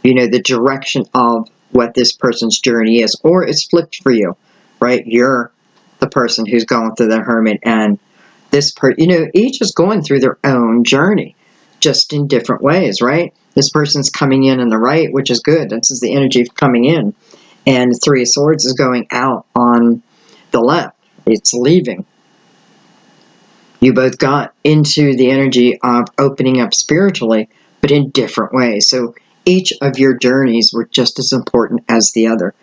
you know, the direction of what this person's journey is, or it's flipped for you, right? You're the person who's going through the Hermit, and each is going through their own journey, just in different ways, right? This person's coming in the right, which is good. This is the energy of coming in. And the Three of Swords is going out on the left. It's leaving. You both got into the energy of opening up spiritually, but in different ways. So each of your journeys were just as important as the other.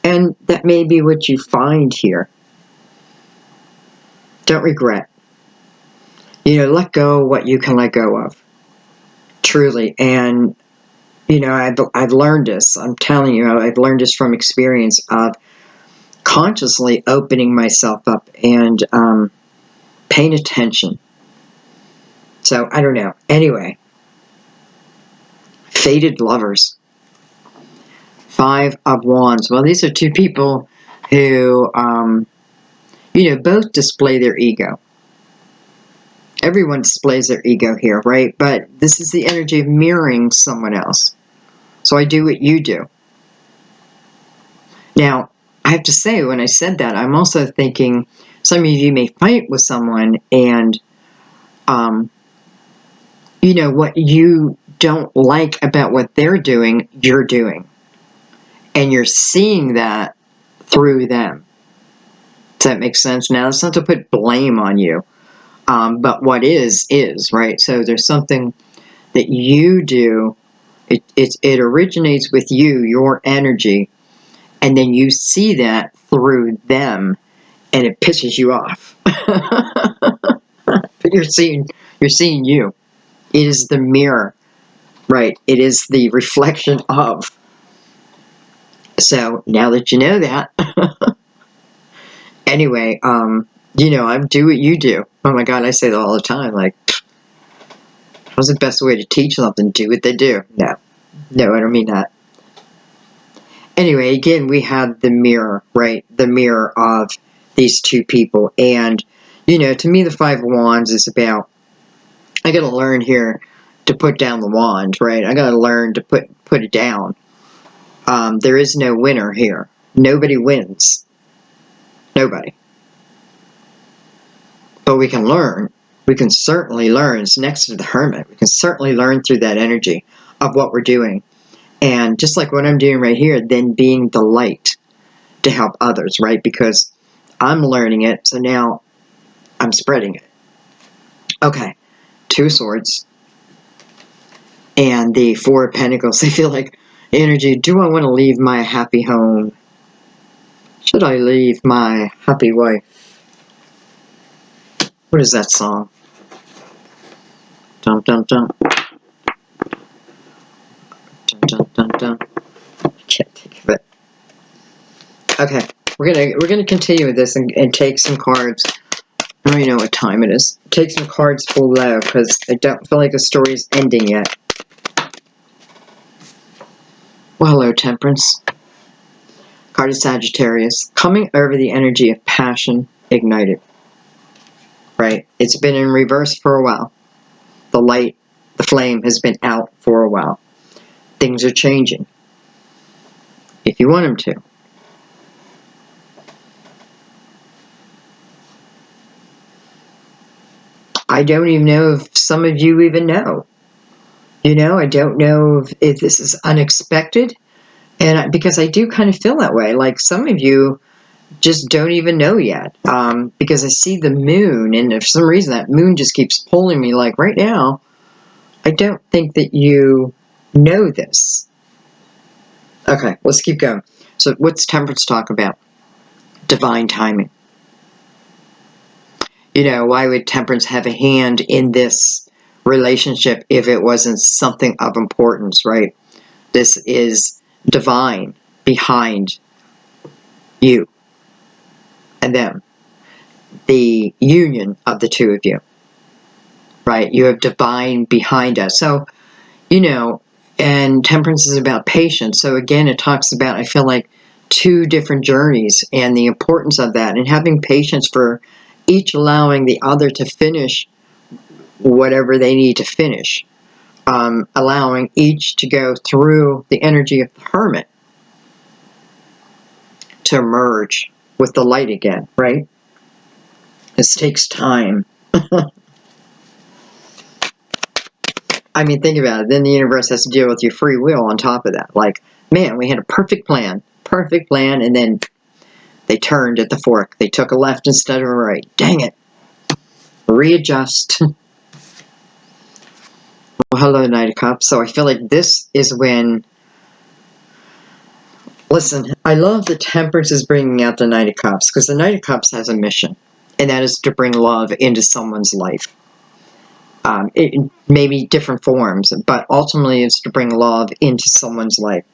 And that may be what you find here. Don't regret. Let go of what you can let go of. Truly. And, I've learned this. I'm telling you, I've learned this from experience of consciously opening myself up and paying attention. So, I don't know. Anyway, fated lovers. Five of Wands. Well, these are two people who, both display their ego. Everyone displays their ego here, right? But this is the energy of mirroring someone else. So I do what you do. Now, I have to say, when I said that, I'm also thinking some of you may fight with someone and, what you don't like about what they're doing, you're doing. And you're seeing that through them. Does that make sense? Now, it's not to put blame on you, but what is, right? So there's something that you do. It originates with you, your energy, and then you see that through them, and it pisses you off. But you're seeing you. It is the mirror, right? It is the reflection of. So now that you know that, anyway, I do what you do. Oh my God, I say that all the time. Like, what's the best way to teach something? Do what they do. No, I don't mean that. Anyway, again, we have the mirror, right? The mirror of these two people. And, to me, the Five of Wands is about, I got to learn here to put down the wand, right? I got to learn to put it down. There is no winner here. Nobody wins. Nobody. But we can learn. We can certainly learn. It's next to the Hermit. We can certainly learn through that energy of what we're doing. And just like what I'm doing right here, then being the light to help others, right? Because I'm learning it, so now I'm spreading it. Okay, Two of Swords and the Four of Pentacles. I feel like energy. Do I want to leave my happy home? Should I leave my happy wife? What is that song? Dum dum dum. Dum dum dum dum. I can't think of it. Okay, we're gonna continue with this and take some cards. I don't even know what time it is. Take some cards below because I don't feel like the story is ending yet. Well, hello, Temperance. Card of Sagittarius. Coming over the energy of passion ignited. Right? It's been in reverse for a while. The light, the flame has been out for a while. Things are changing. If you want them to. I don't even know if some of you even know. I don't know if this is unexpected. And because I do kind of feel that way. Like some of you just don't even know yet. Because I see the moon, and for some reason that moon just keeps pulling me. Like right now, I don't think that you know this. Okay, let's keep going. So what's Temperance talk about? Divine timing. Why would Temperance have a hand in this relationship if it wasn't something of importance, right? This is divine behind you and them. The union of the two of you, right? You have divine behind us. So, and Temperance is about patience. So again, it talks about, I feel like, two different journeys and the importance of that and having patience for each, allowing the other to finish whatever they need to finish. Allowing each to go through the energy of the Hermit to emerge with the light again, right? This takes time. I mean, think about it. Then the universe has to deal with your free will on top of that. Like, man, we had a perfect plan, and then they turned at the fork. They took a left instead of a right. Dang it. Readjust. Well, hello, Knight of Cups. So I feel like this is when... Listen, I love the Temperance is bringing out the Knight of Cups, because the Knight of Cups has a mission, and that is to bring love into someone's life. It may be different forms, but ultimately it's to bring love into someone's life.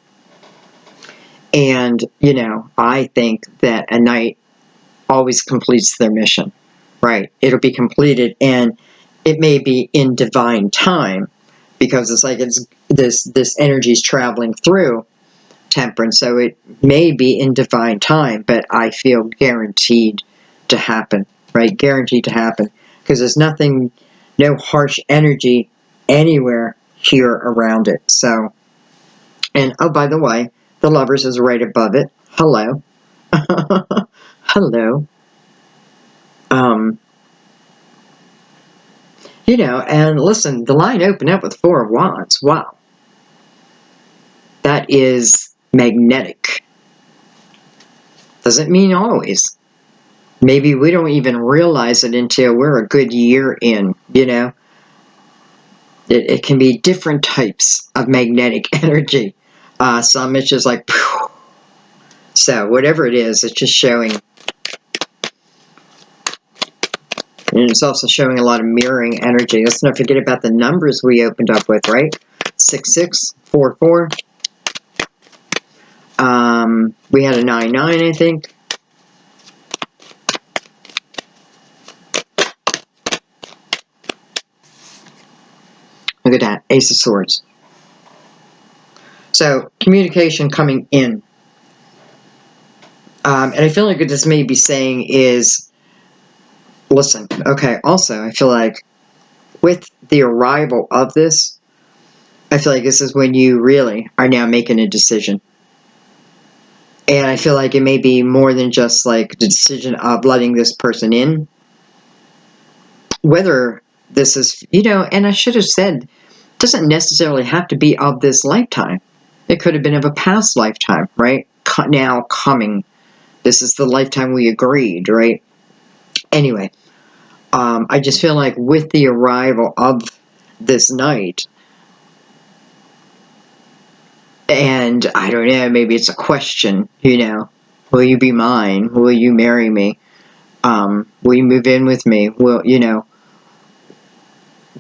And, you know, I think that a knight always completes their mission, right? It'll be completed, and it may be in divine time, because it's like this energy is traveling through Temperance, so it may be in divine time, but I feel guaranteed to happen, right? Guaranteed to happen, because there's nothing, no harsh energy anywhere here around it. So, and oh, by the way, the Lovers is right above it. Hello. Hello. You know, and listen, the line opened up with 4 of Wands. Wow. That is magnetic. Doesn't mean always. Maybe we don't even realize it until we're a good year in, you know. It can be different types of magnetic energy. Some it's just like, phew. So whatever it is, it's just showing. And it's also showing a lot of mirroring energy. Let's not forget about the numbers we opened up with, right? 6644. We had a 99, I think. Look at that, Ace of Swords. So, communication coming in. And I feel like what this may be saying is, listen, okay, also, I feel like with the arrival of this, I feel like this is when you really are now making a decision. And I feel like it may be more than just like the decision of letting this person in. Whether this is, you know, and I should have said, doesn't necessarily have to be of this lifetime. It could have been of a past lifetime, right? Now coming. This is the lifetime we agreed, right? Anyway, I just feel like with the arrival of this night, and I don't know, maybe it's a question, you know, will you be mine? Will you marry me? Will you move in with me? Will, you know,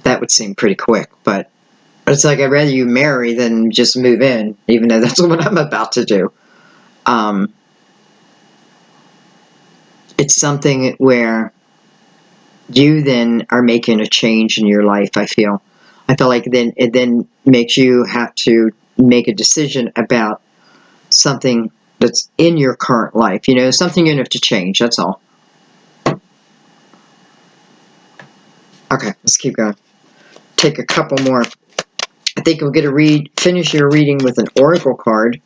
that would seem pretty quick, but it's like I'd rather you marry than just move in, even though that's what I'm about to do. It's something where you then are making a change in your life, I feel. I feel like then it then makes you have to make a decision about something that's in your current life. You know, something you have to change, that's all. Okay, let's keep going. Take a couple more. I think we'll get a finish your reading with an oracle card.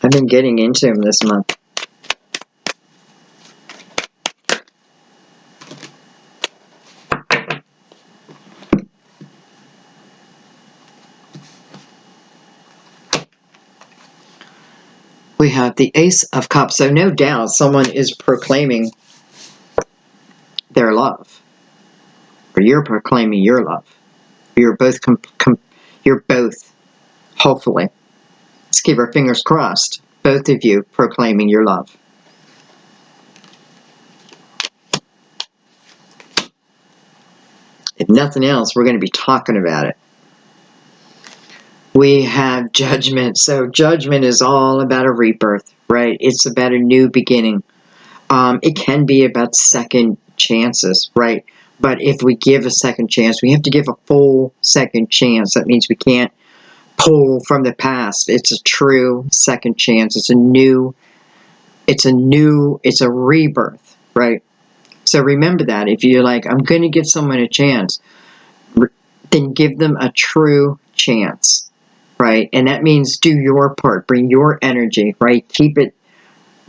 I've been getting into them this month. We have the Ace of Cups. So no doubt someone is proclaiming their love. Or you're proclaiming your love. You're both, hopefully. Let's keep our fingers crossed. Both of you proclaiming your love. If nothing else, we're going to be talking about it. We have Judgment. So Judgment is all about a rebirth, right? It's about a new beginning. It can be about second chances, right? But if we give a second chance, we have to give a full second chance. That means we can't pull from the past. It's a true second chance. It's a rebirth, right? So remember that. If you're like, I'm going to give someone a chance, then give them a true chance. right? And that means do your part, bring your energy, right? Keep it,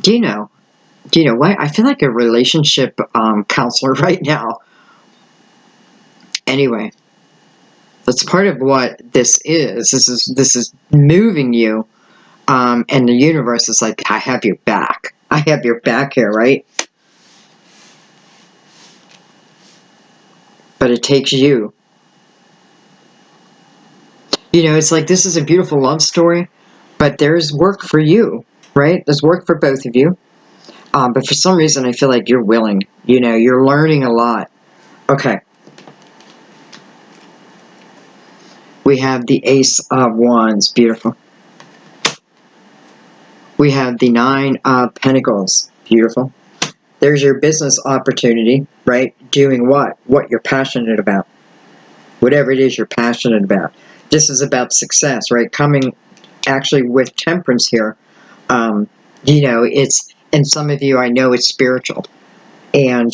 do you know, what? I feel like a relationship counselor right now. Anyway, that's part of what this is. This is moving you, and the universe is like, I have your back. I have your back here, right? But it takes you. It's like this is a beautiful love story, but there's work for you, right? There's work for both of you. But for some reason, I feel like you're willing. You're learning a lot. Okay. We have the Ace of Wands. Beautiful. We have the Nine of Pentacles. Beautiful. There's your business opportunity, right? Doing what? What you're passionate about. Whatever it is you're passionate about. This is about success, right? Coming actually with temperance here. And some of you, I know it's spiritual. And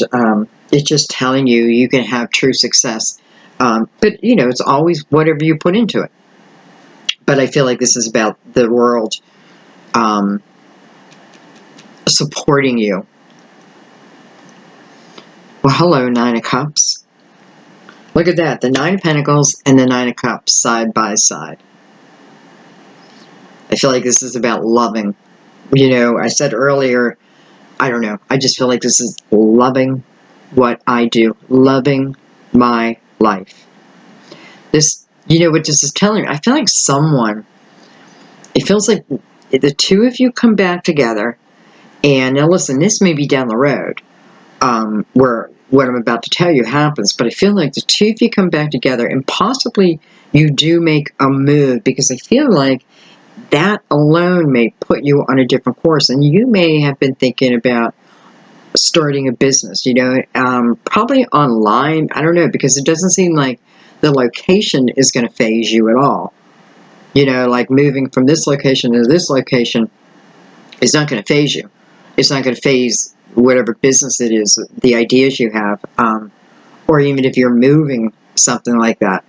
it's just telling you can have true success. But, it's always whatever you put into it. But I feel like this is about the world supporting you. Well, hello, Nine of Cups. Look at that. The Nine of Pentacles and the Nine of Cups side by side. I feel like this is about loving. I said earlier, I don't know. I just feel like this is loving what I do. Loving my life. This, what this is telling me, I feel like it feels like the two of you come back together. And now listen, this may be down the road, where what I'm about to tell you happens, but I feel like the two of you come back together and possibly you do make a move, because I feel like that alone may put you on a different course, and you may have been thinking about starting a business, probably online. I don't know, because it doesn't seem like the location is going to phase you at all. Like moving from this location to this location is not going to phase you. It's not going to phase whatever business it is, the ideas you have, or even if you're moving, something like that.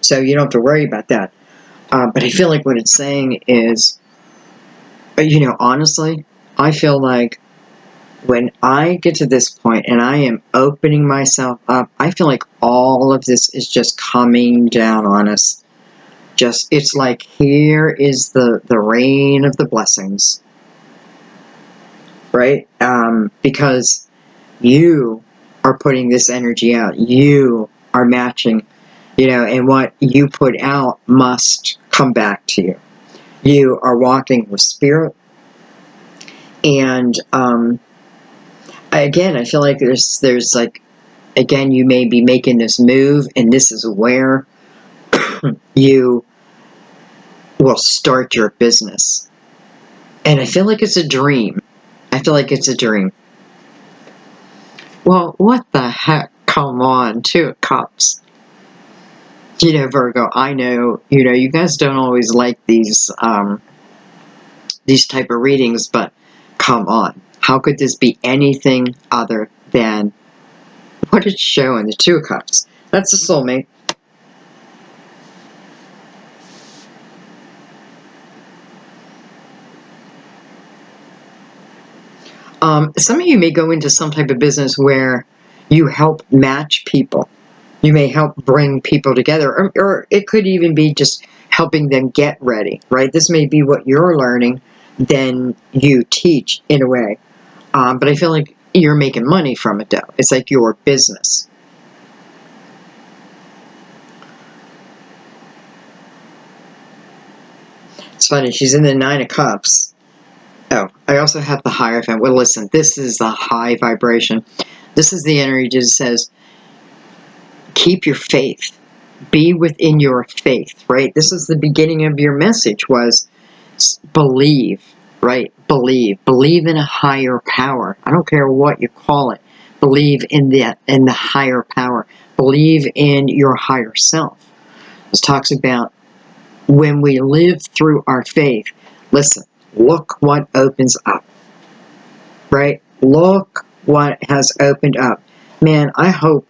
So you don't have to worry about that. But I feel like what it's saying is, honestly, I feel like when I get to this point and I am opening myself up, I feel like all of this is just coming down on us. It's like, here is the rain of the blessings. Right? Because you are putting this energy out. You are matching, and what you put out must come back to you. You are walking with spirit. And again, I feel like there's like, again, you may be making this move, and this is where you will start your business. And I feel like it's a dream. I feel like it's a dream. Well, what the heck? Come on, Two of Cups. Virgo, I know, you guys don't always like these type of readings, but come on. How could this be anything other than what it's showing? The Two of Cups. That's the soulmate. Some of you may go into some type of business where you help match people. You may help bring people together, or it could even be just helping them get ready, right? This may be what you're learning, then you teach in a way. But I feel like you're making money from it, though. It's like your business. It's funny, she's in the Nine of Cups. Oh, I also have the Hierophant. Well, listen, this is the high vibration. This is the energy that says, keep your faith. Be within your faith, right? This is the beginning of your message, was believe, right? Believe in a higher power. I don't care what you call it. Believe in the higher power. Believe in your higher self. This talks about when we live through our faith. Listen, look what opens up, right? Look what has opened up. Man, I hope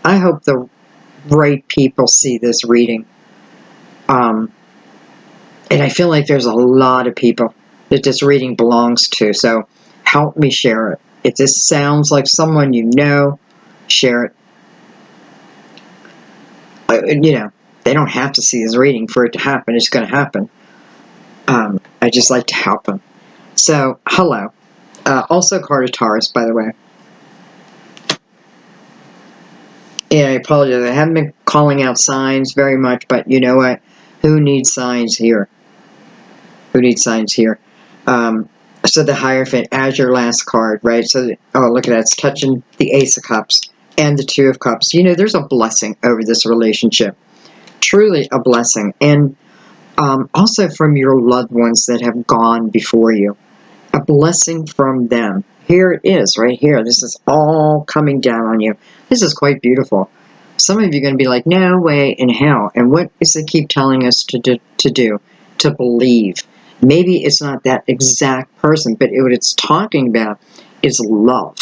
the right people see this reading. And I feel like there's a lot of people that this reading belongs to. So help me share it. If this sounds like someone you know, share it. They don't have to see this reading for it to happen. It's going to happen. I just like to help them. So, hello. Also, card of Taurus, by the way. And I apologize. I haven't been calling out signs very much, but you know what? Who needs signs here? Who needs signs here? So the Hierophant as your last card, right? So, look at that. It's touching the Ace of Cups and the Two of Cups. There's a blessing over this relationship. Truly a blessing. And also from your loved ones that have gone before you. A blessing from them. Here it is, right here. This is all coming down on you. This is quite beautiful. Some of you are going to be like, no way in hell. And what is it keep telling us to do? To believe. Maybe it's not that exact person, but what it's talking about is love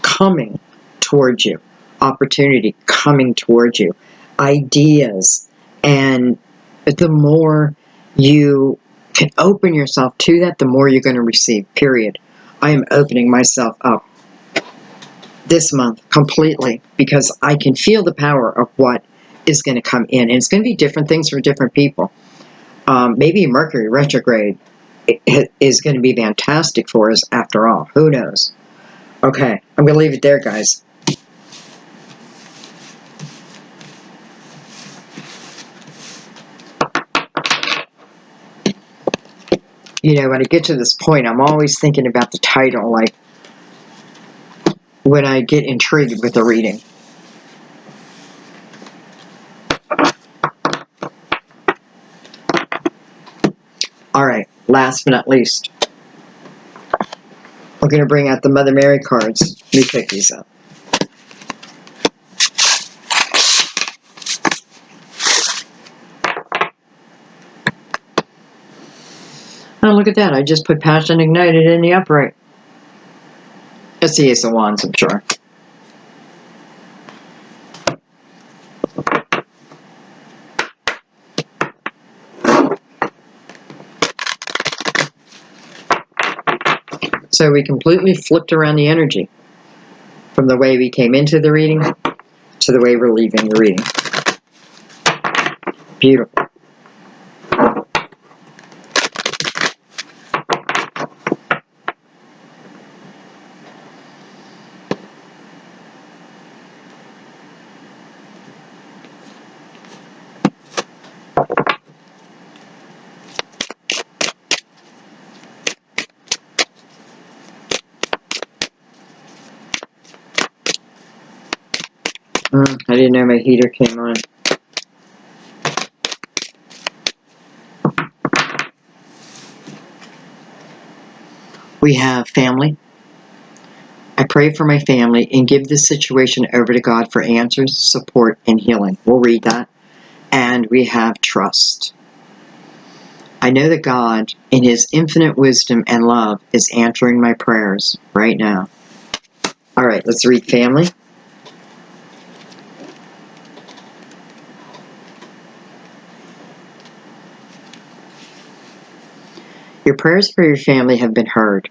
coming towards you. Opportunity coming towards you. Ideas. And the more you can open yourself to that, the more you're going to receive, period. I am opening myself up this month completely because I can feel the power of what is going to come in. And it's going to be different things for different people. Maybe Mercury retrograde is going to be fantastic for us after all. Who knows? Okay, I'm going to leave it there, guys. When I get to this point, I'm always thinking about the title, like when I get intrigued with the reading. All right, last but not least, we're going to bring out the Mother Mary cards. Let me pick these up. Oh, look at that. I just put Passion Ignited in the upright. It's the Ace of Wands, I'm sure. So we completely flipped around the energy from the way we came into the reading to the way we're leaving the reading. Beautiful. I didn't know my heater came on. We have family. I pray for my family and give this situation over to God for answers, support, and healing. We'll read that. And we have trust. I know that God, in His infinite wisdom and love, is answering my prayers right now. All right, let's read family. Your prayers for your family have been heard.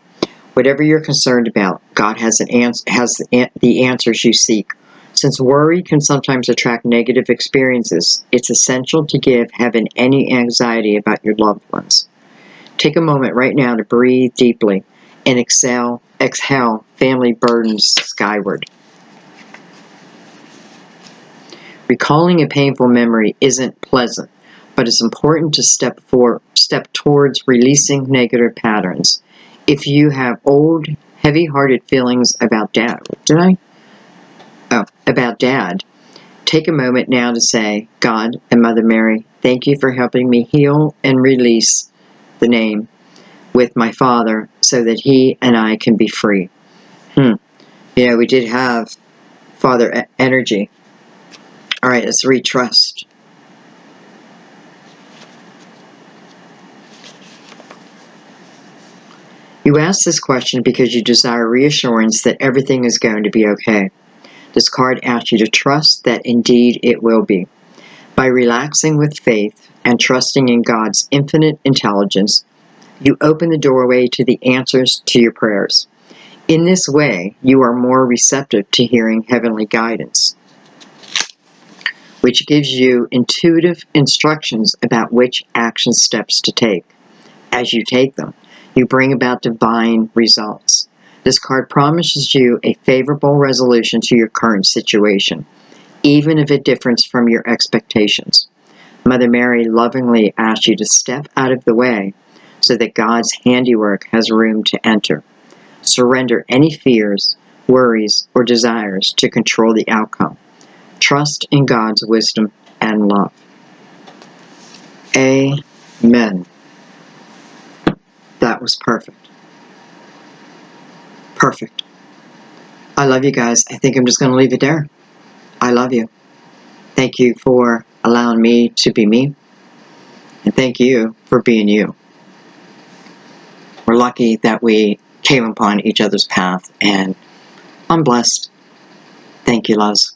Whatever you're concerned about, God has the answers you seek. Since worry can sometimes attract negative experiences, it's essential to give heaven any anxiety about your loved ones. Take a moment right now to breathe deeply and exhale family burdens skyward. Recalling a painful memory isn't pleasant, but it's important to step towards releasing negative patterns. If you have old, heavy-hearted feelings about Dad, take a moment now to say, God and Mother Mary, thank you for helping me heal and release the name with my father so that he and I can be free. We did have father energy. All right, let's read trust. You ask this question because you desire reassurance that everything is going to be okay. This card asks you to trust that indeed it will be. By relaxing with faith and trusting in God's infinite intelligence, you open the doorway to the answers to your prayers. In this way, you are more receptive to hearing heavenly guidance, which gives you intuitive instructions about which action steps to take. As you take them, you bring about divine results. This card promises you a favorable resolution to your current situation, even if it differs from your expectations. Mother Mary lovingly asks you to step out of the way so that God's handiwork has room to enter. Surrender any fears, worries, or desires to control the outcome. Trust in God's wisdom and love. Amen. That was perfect. Perfect. I love you guys. I think I'm just going to leave it there. I love you. Thank you for allowing me to be me. And thank you for being you. We're lucky that we came upon each other's path, and I'm blessed. Thank you, loves.